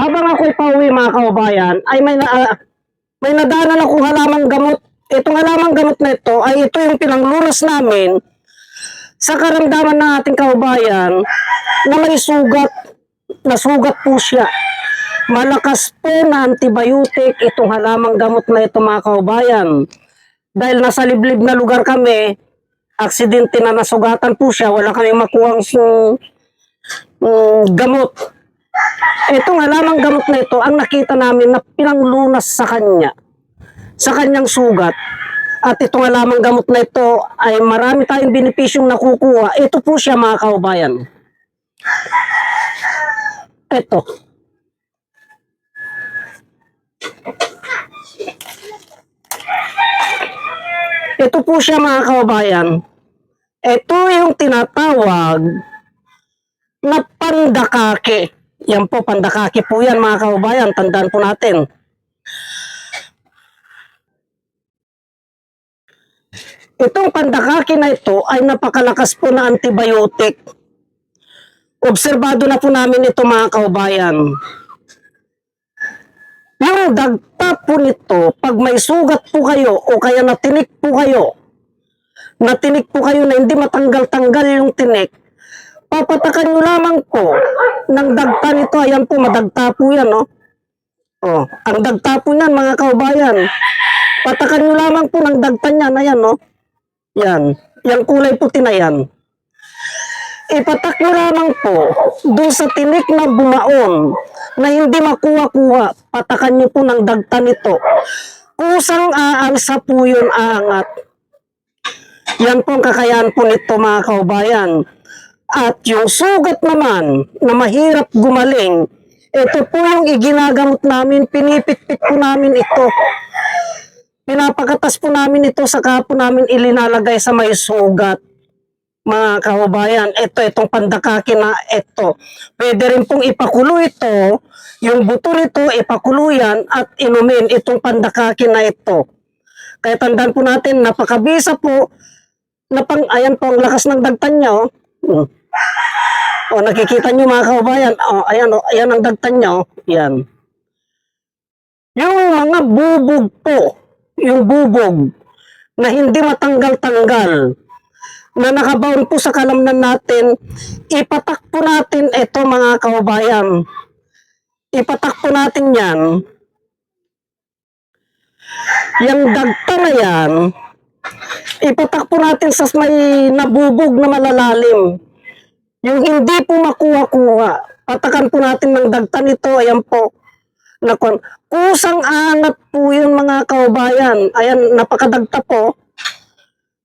Habang ako'y pauwi mga kaubayan, ay may nadaanan akong halamang gamot. Itong halamang gamot na ito ay ito yung pinanglunas namin sa karamdaman ng ating kaubayan na may sugat. Nasugat po siya. Malakas po na antibiotic itong halamang gamot na ito mga kaubayan. Dahil nasa liblib na lugar kami, aksidente na nasugatan po siya, wala kami makuhang gamot. Itong halamang gamot na ito, ang nakita namin na pinanglunas sa kanya, sa kanyang sugat. At itong halamang gamot na ito ay marami tayong benepisyong nakukuha. Ito po siya mga kaubayan. Ito. Ito po siya mga kaubayan. Ito yung tinatawag na pandakake. Yan po, pandakake po yan mga kaubayan. Tandaan po natin. Itong pandakake na ito ay napakalakas po na antibiotic. Obserbado na po namin ito mga kaubayan. Yung dagta po nito, pag may sugat po kayo o kaya natinik po kayo na hindi matanggal-tanggal yung tinik, papatakan nyo lamang po ng dagta nito. Ayan po, madagta po yan, no? Oh, ang dagta po niyan, mga kaubayan. Patakan nyo lamang po ng dagta niyan. Ayan, no? Yan. Yung kulay puti na yan. Ipatak nyo lamang po doon sa tinik na bumaon na hindi makuha-kuha. Patakan nyo po ng dagta nito. Kusang aalsa po yun, aangat. Yan po ang kakayahan po nito mga kaubayan. At yung sugat naman na mahirap gumaling, ito po yung iginagamot namin, pinipit-pit po namin ito. Pinapakatas po namin ito, saka po namin ilinalagay sa may sugat. Mga kaubayan, itong pandakake na ito. Pwede rin pong ipakulo ito, yung buto nito, ipakulo yan at inumin itong pandakake na ito. Kaya tandaan po natin, napakabisa po, ayan po ang lakas ng dagtan niya, oh. O, nakikita nyo mga kaubayan, ayan ang dagtan niya, oh. Yan. Yung mga bubog po, yung bubog na hindi matanggal-tanggal, na nakabaon po sa kalamnan natin, ipatak po natin ito mga kaubayan. Ipatak po natin yan. Yung dagta na yan, ipatak po natin sa may nabubog na malalalim. Yung hindi po makuha-kuha, patakan po natin ng dagta nito. Ayan po. Kusang angat po yun mga kaubayan. Ayan, napakadagta po.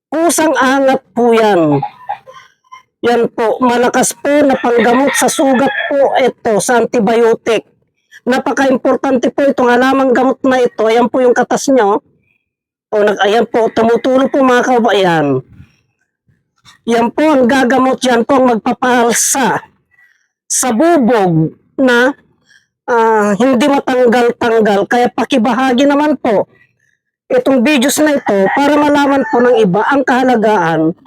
Kusang angat po yan. Yan po, malakas po na panggamot sa sugat po ito, sa antibiotic. Napaka-importante po itong halamang gamot na ito. Ayan po yung katas nyo. Ayan po, tumutulo po mga kaubayan. Yan po ang gagamot, yan po ang magpapaalsa sa bubog na hindi matanggal-tanggal. Kaya pakibahagi naman po itong videos na ito para malaman po ng iba ang kahalagaan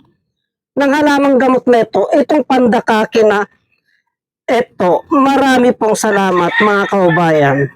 ng halamang gamot na ito. Itong pandakake na ito. Marami pong salamat mga kaubayan.